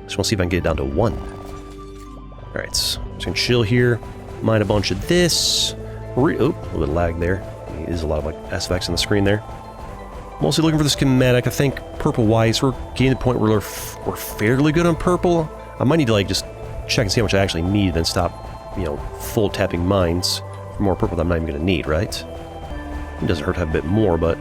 Just want to see if I can get it down to 1. Alright, so I'm just going to chill here. Mine a bunch of this. Oh, a little bit of lag there. There's a lot of, like, SFX on the screen there. Mostly looking for the schematic. I think purple-wise, we're getting to the point where we're fairly good on purple. I might need to, like, just check and see how much I actually need, then stop, you know, full tapping mines for more purple that I'm not even going to need, right? It doesn't hurt to have a bit more, but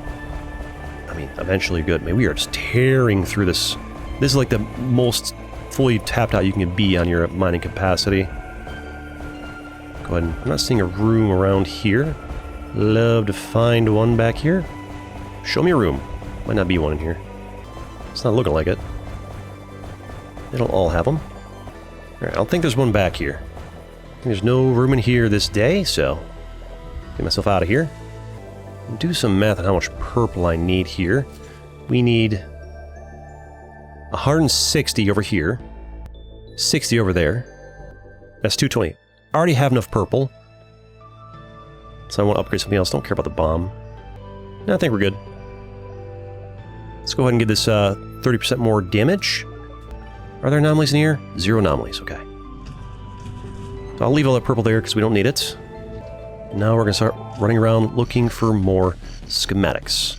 I mean, eventually good. Man, we are just tearing through this. This is like the most fully tapped out you can be on your mining capacity. Go ahead. I'm not seeing a room around here. Love to find one back here. Show me a room. Might not be one in here. It's not looking like it. They don't all have them. Alright, I don't think there's one back here. There's no room in here this day, so get myself out of here. Do some math on how much purple I need here. We need 160 over here. 60 over there. That's 220. I already have enough purple. So I want to upgrade something else. Don't care about the bomb. No, I think we're good. Let's go ahead and get this 30% more damage. Are there anomalies in here? 0 anomalies, okay. So I'll leave all that purple there because we don't need it. Now we're going to start running around looking for more schematics.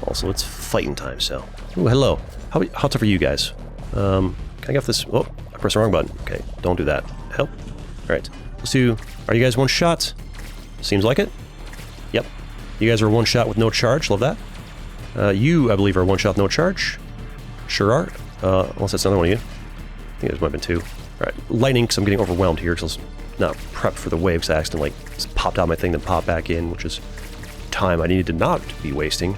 Also, it's fighting time, so... Ooh, hello. How tough are you guys? Can I get off this... Oh, I pressed the wrong button. Okay, don't do that. Help. Alright, let's do... Are you guys 1 shot? Seems like it. Yep. You guys are 1 shot with no charge. Love that. You, I believe, are 1 shot with no charge. Sure are. Unless that's another one of you. I think there's might have been 2. Alright, lightning, because I'm getting overwhelmed here, because I was not prepped for the waves. I accidentally just popped out my thing, then popped back in, which is time I needed to not be wasting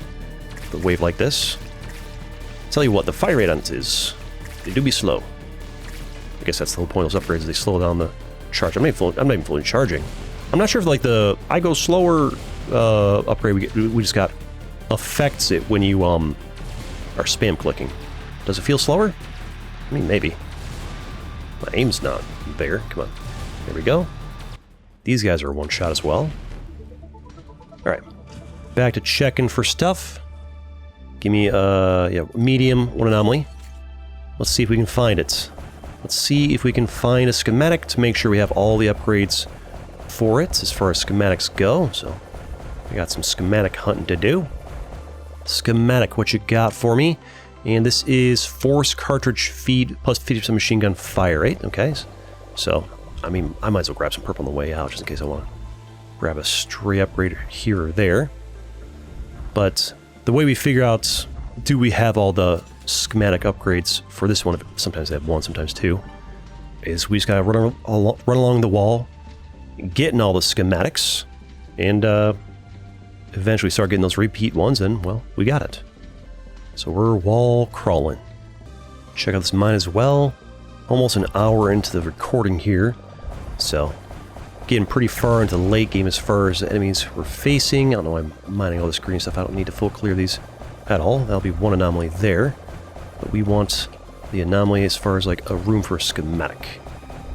the wave like this. Tell you what, the fire rate on it is... They do be slow. I guess that's the whole point of those upgrades, they slow down the charge. I'm not even fully charging. I'm not sure if, like, the I go slower upgrade we just got affects it when you are spam clicking. Does it feel slower? I mean, maybe. My aim's not there. Come on. There we go. These guys are 1 shot as well. Alright. Back to checking for stuff. Give me, yeah, medium, 1 anomaly. Let's see if we can find it. Let's see if we can find a schematic to make sure we have all the upgrades for it as far as schematics go. So, we got some schematic hunting to do. Schematic, what you got for me? And this is force cartridge feed plus 50% machine gun fire rate. Okay, so, I mean, I might as well grab some purple on the way out, just in case I want to grab a stray upgrade here or there. But the way we figure out, do we have all the schematic upgrades for this one, sometimes they have one, sometimes two, is we just gotta run along the wall, getting all the schematics, and eventually start getting those repeat ones, and, well, we got it. So we're wall crawling. Check out this mine as well. Almost an hour into the recording here, so getting pretty far into the late game as far as the enemies we're facing. I don't know why I'm mining all this green stuff. I don't need to full clear these at all. That'll be one anomaly there. But we want the anomaly as far as like a room for a schematic.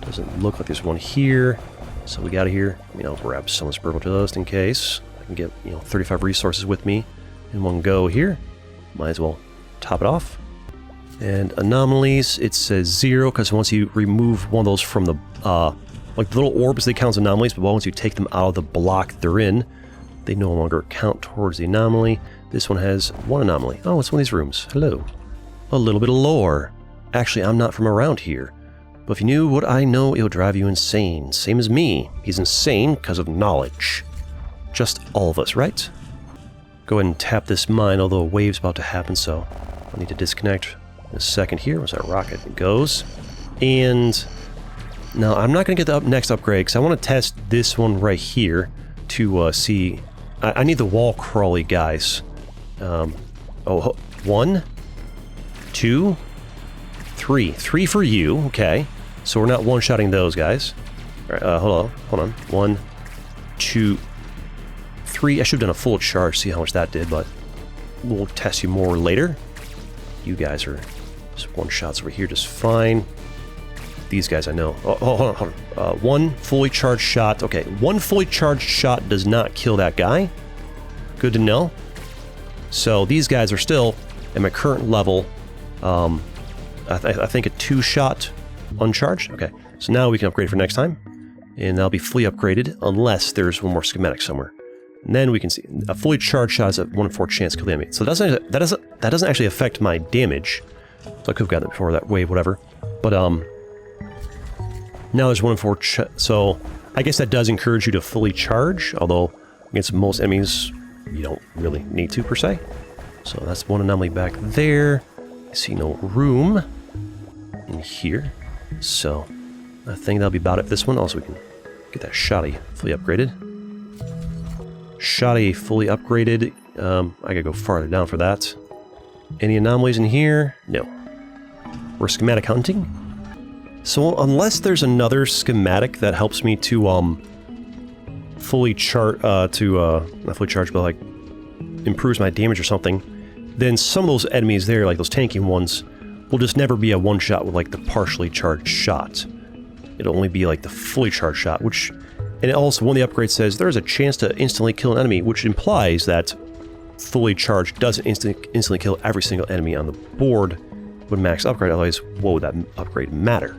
Doesn't look like there's one here, so we got it here. I mean, I'll grab someone's purple just in case. I can get, 35 resources with me in one go here. Might as well top it off. And anomalies, it says 0, because once you remove one of those from the, like the little orbs, they count as anomalies, but once you take them out of the block they're in, they no longer count towards the anomaly. This one has one anomaly. Oh, it's one of these rooms. Hello. A little bit of lore. Actually, I'm not from around here. But if you knew what I know, it would drive you insane. Same as me. He's insane because of knowledge. Just all of us, right? Go ahead and tap this mine, although a wave's about to happen, so I'll need to disconnect in a second here. Where's that rocket? It goes. And now I'm not going to get the next upgrade, because I want to test this one right here to see. I need the wall crawly guys. Oh, 1, 2, 3. 3 for you, okay. So we're not one-shotting those guys. All right, hold on. 1, 2, 3. I should have done a full charge, see how much that did, but we'll test you more later. You guys are just one-shots over here just fine. These guys I know. Oh, hold on. One fully charged shot. Okay, one fully charged shot does not kill that guy. Good to know. So these guys are still, at my current level, I think a 2-shot uncharged. Okay, so now we can upgrade for next time. And that'll be fully upgraded, unless there's one more schematic somewhere. And then we can see, a fully charged shot is a 1 in 4 chance to kill the enemy. So that doesn't actually affect my damage. So I could have gotten it before that wave, whatever. But, now there's 1 in 4 so I guess that does encourage you to fully charge, although against most enemies you don't really need to per se. So that's one anomaly back there. I see no room in here, so I think that'll be about it for this one. Also, we can get that shoddy fully upgraded. Shoddy fully upgraded. I gotta go farther down for that. Any anomalies in here? No. We're schematic hunting. So unless there's another schematic that helps me to fully charge, not fully charge, but like improves my damage or something, then some of those enemies there, like those tanky ones, will just never be a one-shot with like the partially charged shot. It'll only be like the fully charged shot, which, and also one of the upgrades says there's a chance to instantly kill an enemy, which implies that fully charged doesn't instantly kill every single enemy on the board when max upgrade, otherwise what would that upgrade matter?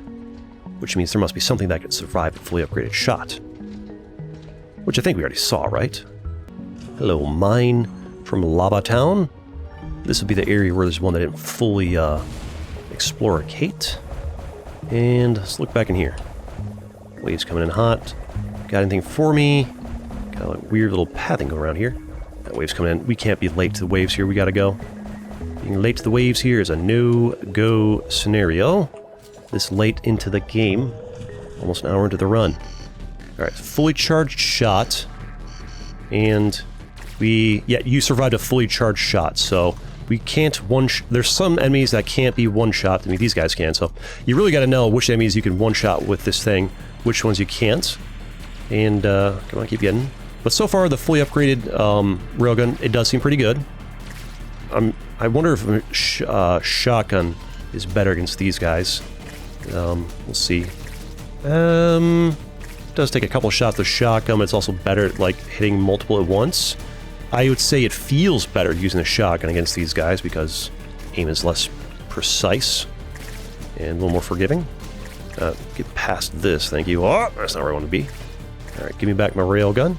Which means there must be something that can survive a fully upgraded shot. Which I think we already saw, right? Hello, mine from Lava Town. This would be the area where there's one that didn't fully exploricate. And let's look back in here. Waves coming in hot. Got anything for me? Got a weird little pathing going around here. That wave's coming in. We can't be late to the waves here. We gotta go. Being late to the waves here is a no-go scenario. This late into the game. Almost an hour into the run. Alright, fully charged shot. And you survived a fully charged shot, so we can't there's some enemies that can't be one-shot. I mean, these guys can, so you really gotta know which enemies you can one-shot with this thing, which ones you can't. And, come on, keep getting. But so far, the fully upgraded railgun, it does seem pretty good. I wonder if a shotgun is better against these guys. We'll see. It does take a couple shots with shotgun, but it's also better at, like, hitting multiple at once. I would say it feels better using a shotgun against these guys because aim is less precise and a little more forgiving. Get past this, thank you. Oh, that's not where I want to be. Alright, give me back my railgun.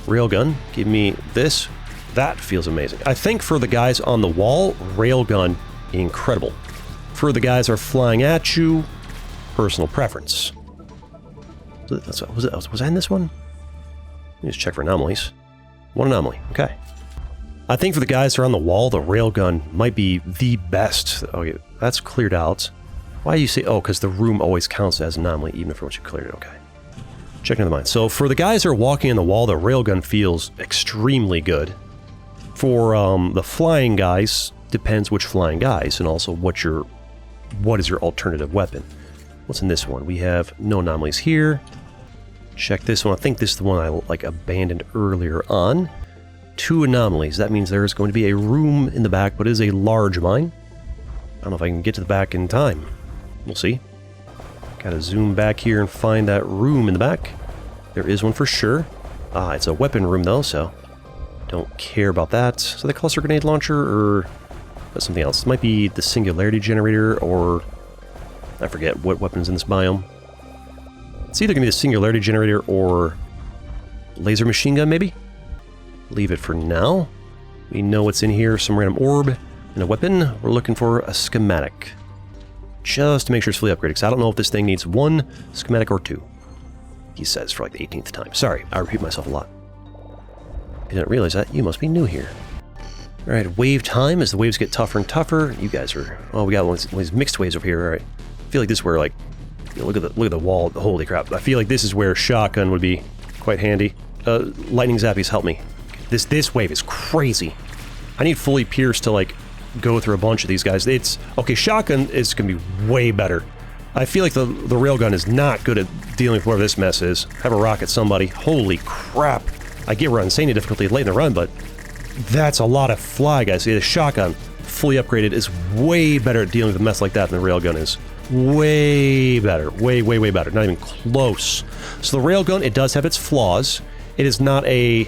Railgun, give me this. That feels amazing. I think for the guys on the wall, Railgun, incredible. For the guys that are flying at you, personal preference. Was I in this one? Let me just check for anomalies. One anomaly, okay. I think for the guys that are on the wall, the Railgun might be the best. Okay, that's cleared out. Why do you say, oh, because the room always counts as an anomaly, even if once you cleared it, okay. Checking the mind. So for the guys that are walking on the wall, the Railgun feels extremely good. For the flying guys, depends which flying guys, and also what is your alternative weapon. What's in this one? We have no anomalies here. Check this one. I think this is the one I abandoned earlier on. 2 anomalies. That means there is going to be a room in the back, but it is a large mine. I don't know if I can get to the back in time. We'll see. Gotta zoom back here and find that room in the back. There is one for sure. Ah, it's a weapon room though, so don't care about that. So the cluster grenade launcher, or that's something else. It might be the singularity generator, or I forget what weapon's in this biome. It's either gonna be the singularity generator or laser machine gun, maybe? Leave it for now. We know what's in here, some random orb and a weapon. We're looking for a schematic. Just to make sure it's fully upgraded, because I don't know if this thing needs 1 schematic or 2. He says for like the 18th time. Sorry, I repeat myself a lot. I didn't realize that. You must be new here. Alright, wave time. As the waves get tougher and tougher, you guys are... Oh, we got one of these mixed waves over here. Alright. I feel like this is where, like... You know, look at the wall. Holy crap. I feel like this is where shotgun would be quite handy. Lightning zappies, help me. This wave is crazy. I need fully pierced to, like, go through a bunch of these guys. It's... Okay, shotgun is going to be way better. I feel like the railgun is not good at dealing with whatever this mess is. Have a rocket somebody. Holy crap. I get we're on insanity difficulty late in the run, but that's a lot of fly, guys. The shotgun, fully upgraded, is way better at dealing with a mess like that than the railgun is. Way better. Way better. Not even close. So the railgun, it does have its flaws. It is not a...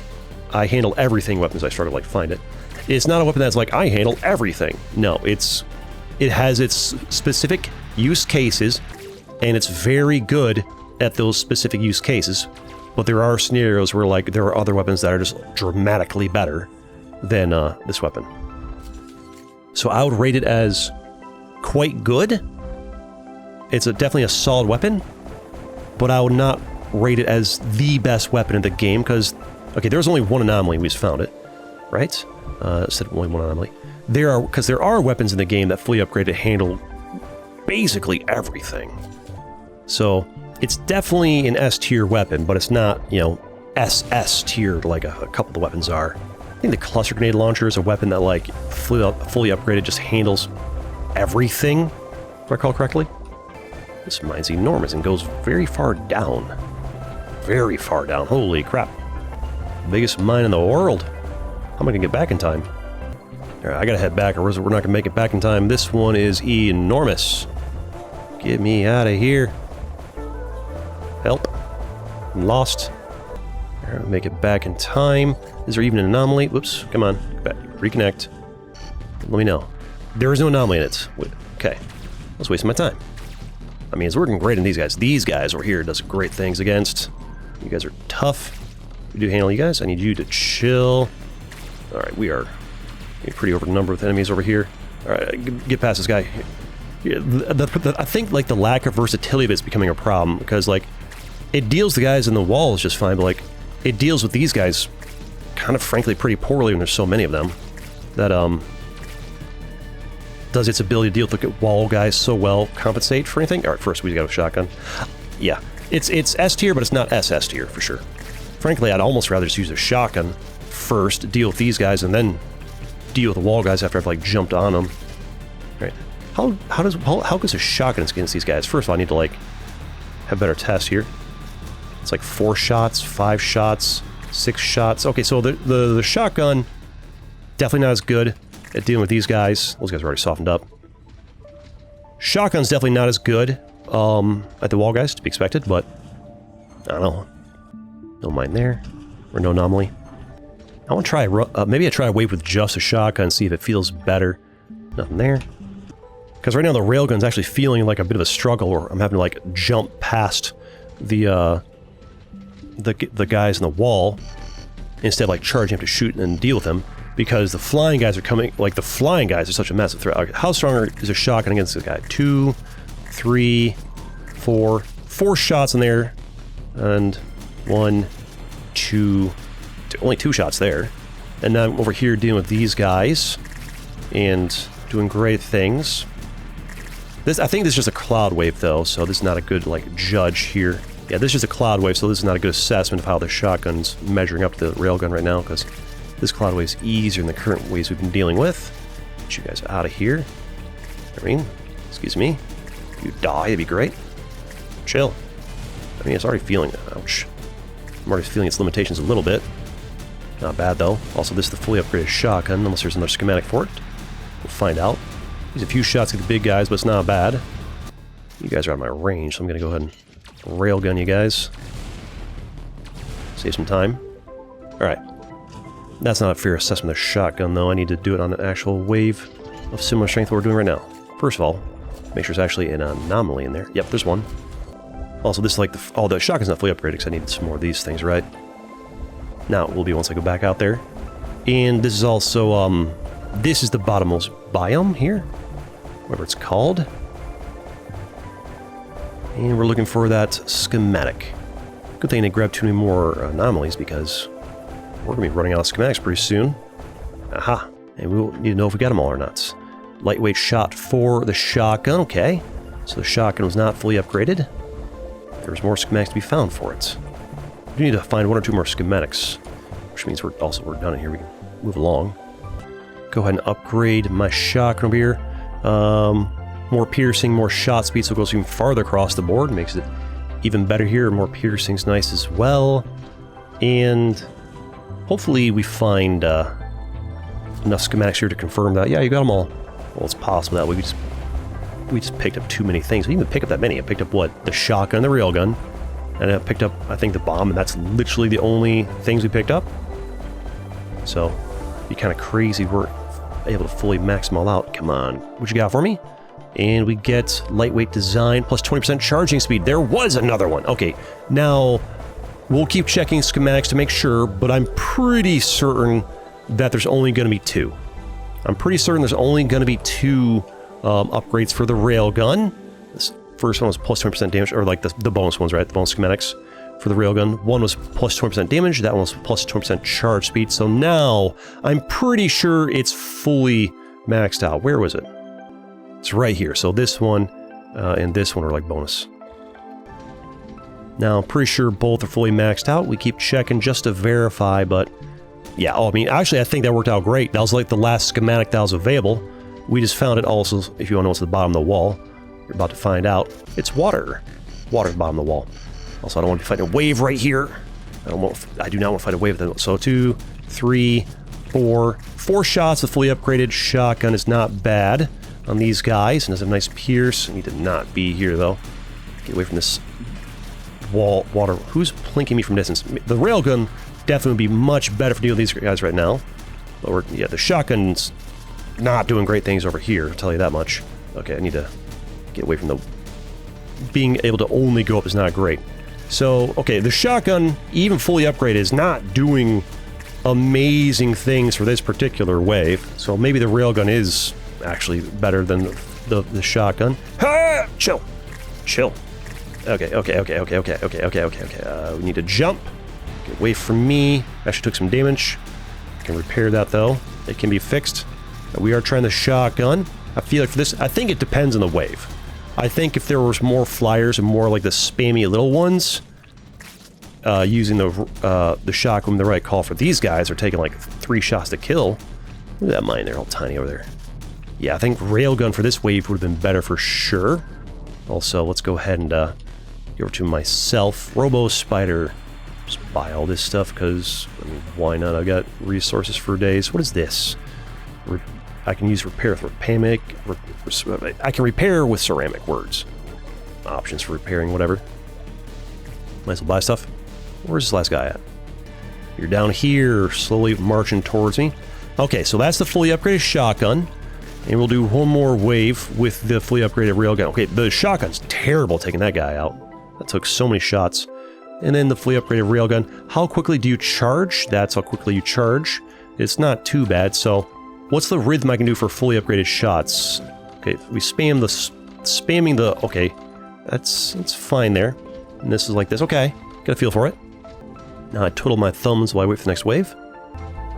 I handle everything weapons. I struggle to, like, find it. It's not a weapon that's like, I handle everything. No, it has its specific use cases, and it's very good at those specific use cases. But there are scenarios where, like, there are other weapons that are just dramatically better than this weapon. So I would rate it as quite good. It's definitely a solid weapon, but I would not rate it as the best weapon in the game, because, okay, there was only 1 anomaly, we just found it, right? Said only 1 anomaly. Because there are weapons in the game that fully upgraded handle basically everything. So it's definitely an S tier weapon, but it's not, you know, SS tier like a couple of the weapons are. I think the cluster grenade launcher is a weapon that, like, fully upgraded just handles everything, if I recall correctly. This mine's enormous and goes very far down. Very far down. Holy crap. Biggest mine in the world. How am I gonna get back in time? Alright, I gotta head back, or we're not gonna make it back in time. This one is enormous. Get me out of here. Help. I'm lost. Alright, make it back in time. Is there even an anomaly? Whoops, come on. Back. Reconnect. Let me know. There is no anomaly in it. Okay. I was wasting my time. I mean, it's working great in these guys. These guys over here does great things against. You guys are tough. We do handle you guys. I need you to chill. Alright, we are pretty overnumbered with enemies over here. Alright, get past this guy. I think, like, the lack of versatility of it is becoming a problem, because, like, it deals the guys in the walls just fine, but, like, it deals with these guys kind of, frankly, pretty poorly when there's so many of them. That, does its ability to deal with the wall guys so well compensate for anything? Alright, first we got a shotgun. Yeah, it's S tier, but it's not SS tier, for sure. Frankly, I'd almost rather just use a shotgun first, deal with these guys, and then deal with the wall guys after I've, like, jumped on them. Right. How goes a shotgun against these guys? First of all, I need to, like, have better tests here. It's like 4 shots, 5 shots, 6 shots. Okay, so the shotgun, definitely not as good at dealing with these guys. Those guys are already softened up. Shotgun's definitely not as good at the wall guys, to be expected, but I don't know. No mine there. Or no anomaly. I want to try, maybe I try a wave with just a shotgun, see if it feels better. Nothing there. Because right now the railgun's actually feeling like a bit of a struggle, or I'm having to, like, jump past the guys in the wall. instead of like charging up to shoot and deal with them, because the flying guys are coming. Like the flying guys are such a massive threat. Okay, how strong is a shotgun against this guy? 2, 3, 4. 4 shots in there, and 1, 2, only 2 shots there. And now I'm over here dealing with these guys and doing great things. I think this is just a cloud wave though, so this is not a good like judge here. Yeah, this is just a cloud wave, so this is not a good assessment of how the shotgun's measuring up to the railgun right now, because this cloud wave is easier than the current waves we've been dealing with. Get you guys out of here. I mean, excuse me. If you die, it'd be great. Chill. I mean, it's already feeling it. Ouch. I'm already feeling its limitations a little bit. Not bad though. Also, this is the fully upgraded shotgun, unless there's another schematic for it. We'll find out. Use a few shots at the big guys, but it's not bad. You guys are out of my range, so I'm going to go ahead and railgun you guys. Save some time. Alright. That's not a fair assessment of shotgun, though. I need to do it on an actual wave of similar strength to what we're doing right now. First of all, make sure there's actually an anomaly in there. Yep, there's one. Also, this is like the shotgun's not fully upgraded because I needed some more of these things, right? Now, it will be once I go back out there. And this is also, this is the bottommost biome here. Whatever it's called. And we're looking for that schematic. Good thing they grabbed 2 more anomalies, because we're going to be running out of schematics pretty soon. Aha! And we'll need to know if we got them all or not. Lightweight shot for the shotgun, okay. So the shotgun was not fully upgraded. There's more schematics to be found for it. We need to find 1 or 2 more schematics, which means we're done here. We can move along. Go ahead and upgrade my shotgun over here. More piercing, more shot speed, so it goes even farther across the board. Makes it even better here. More piercing's nice as well. And hopefully we find enough schematics here to confirm that, yeah, you got them all. Well, it's possible that we just picked up too many things. We didn't even pick up that many. I picked up, what, the shotgun, the railgun, and I picked up, I think, the bomb, and that's literally the only things we picked up. So, it'd be kind of crazy we're able to fully max them all out. Come on. What you got for me? And we get lightweight design plus 20% charging speed. There was another one. Okay, now we'll keep checking schematics to make sure, but I'm pretty certain that there's only going to be 2. I'm pretty certain there's only going to be 2 upgrades for the railgun. This first one was plus 20% damage, or like the bonus ones, right? The bonus schematics for the railgun. One was plus 20% damage, that one was plus 20% charge speed. So now I'm pretty sure it's fully maxed out. Where was it? It's right here. So this one and this one are like bonus. Now I'm pretty sure both are fully maxed out. We keep checking just to verify, but yeah, I mean, actually I think that worked out great. That was like the last schematic that was available. We just found it also, if you want to know what's at the bottom of the wall. You're about to find out. It's water. Water at the bottom of the wall. Also, I don't want to be fighting a wave right here. I do not want to fight a wave. So 2, 3, 4. 4 shots. The fully upgraded shotgun is not bad on these guys. And has a nice pierce. I need to not be here, though. Get away from this wall. Water. Who's plinking me from distance? The railgun definitely would be much better for dealing with these guys right now. But yeah, the shotgun's not doing great things over here, I'll tell you that much. Okay, I need to get away from the... Being able to only go up is not great. So, okay, the shotgun, even fully upgraded, is not doing amazing things for this particular wave. So maybe the railgun is actually better than the shotgun. Ha! Chill. Chill. Okay. We need to jump. Get away from me. Actually took some damage. I can repair that, though. It can be fixed. We are trying the shotgun. I feel like for this, I think it depends on the wave. I think if there was more flyers and more like the spammy little ones, using the shotgun, the right call for these guys are taking like 3 shots to kill. Look at that mine there, all tiny over there. Yeah, I think railgun for this wave would have been better for sure. Also, let's go ahead and go over to myself. Robo Spider. Just buy all this stuff because, I mean, why not? I've got resources for days. What is this? I can use repair with ceramic. I can repair with ceramic words. Options for repairing whatever. Might as well buy stuff. Where's this last guy at? You're down here, slowly marching towards me. Okay, so that's the fully upgraded shotgun. And we'll do one more wave with the fully upgraded railgun. Okay, the shotgun's terrible taking that guy out. That took so many shots. And then the fully upgraded railgun. How quickly do you charge? That's how quickly you charge. It's not too bad. So what's the rhythm I can do for fully upgraded shots? Okay, we spamming the, okay, that's fine there. And this is like this, okay, got a feel for it. Now I twiddle my thumbs while I wait for the next wave.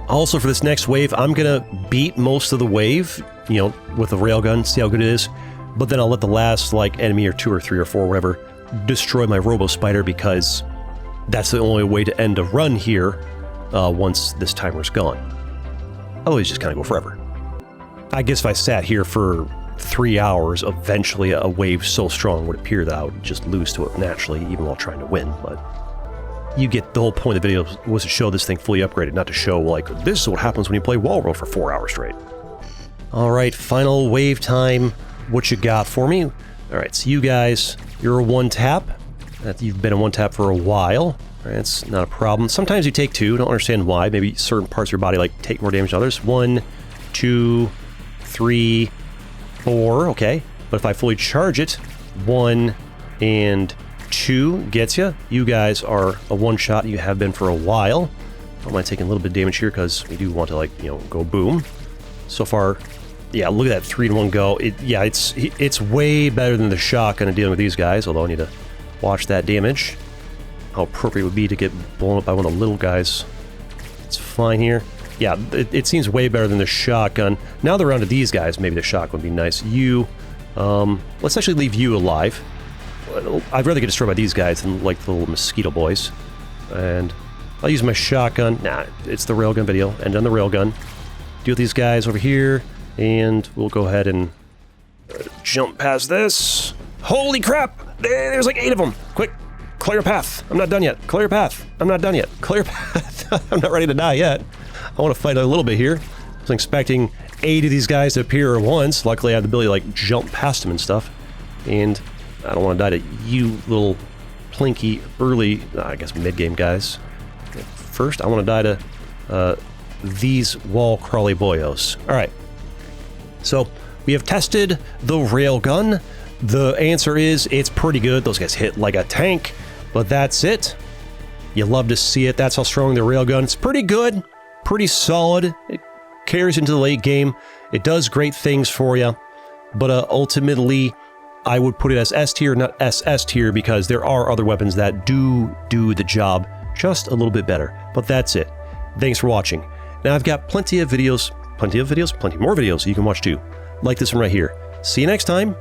Also for this next wave, I'm gonna beat most of the wave, you know, with the railgun, see how good it is. But then I'll let the last, like, enemy or 2 or 3 or 4, whatever, destroy my Robo Spider because that's the only way to end a run here once this timer's gone. Otherwise, just kind of go forever. I guess if I sat here for 3 hours, eventually a wave so strong would appear that I would just lose to it naturally, even while trying to win, but you get the whole point of the video was to show this thing fully upgraded, not to show, like, this is what happens when you play Wall World for 4 hours straight. Alright, final wave time. What you got for me? Alright, so you guys, you're a one-tap. You've been a one-tap for a while. Alright, that's not a problem. Sometimes you take 2, don't understand why. Maybe certain parts of your body, like, take more damage than others. 1, 2, 3, 4, okay. But if I fully charge it, 1 and 2 gets you. You guys are a one-shot. You have been for a while. I might take a little bit of damage here because we do want to, like, you know, go boom. So far, yeah, look at that 3-in-1 go. It's way better than the shotgun in dealing with these guys, although I need to watch that damage. How appropriate it would be to get blown up by one of the little guys. It's fine here. Yeah, it seems way better than the shotgun. Now they're around to these guys, maybe the shotgun would be nice. You, let's actually leave you alive. I'd rather get destroyed by these guys than, like, the little mosquito boys. And I'll use my shotgun. Nah, it's the railgun video. End on the railgun. Deal with these guys over here. And we'll go ahead and jump past this. Holy crap! There's like 8 of them! Quick! Clear path! I'm not done yet. Clear path! I'm not done yet. Clear path! I'm not ready to die yet. I want to fight a little bit here. I was expecting 8 of these guys to appear at once. Luckily I have the ability to, like, jump past them and stuff. And I don't want to die to you little plinky early, I guess mid-game guys. First, I want to die to these wall crawly boyos. Alright. So, we have tested the railgun. The answer is, it's pretty good. Those guys hit like a tank, but that's it. You love to see it. That's how strong the railgun. It's pretty good, pretty solid. It carries into the late game. It does great things for you, but ultimately, I would put it as S tier, not SS tier, because there are other weapons that do the job just a little bit better. But that's it. Thanks for watching. Now, I've got plenty more videos you can watch too. Like this one right here. See you next time.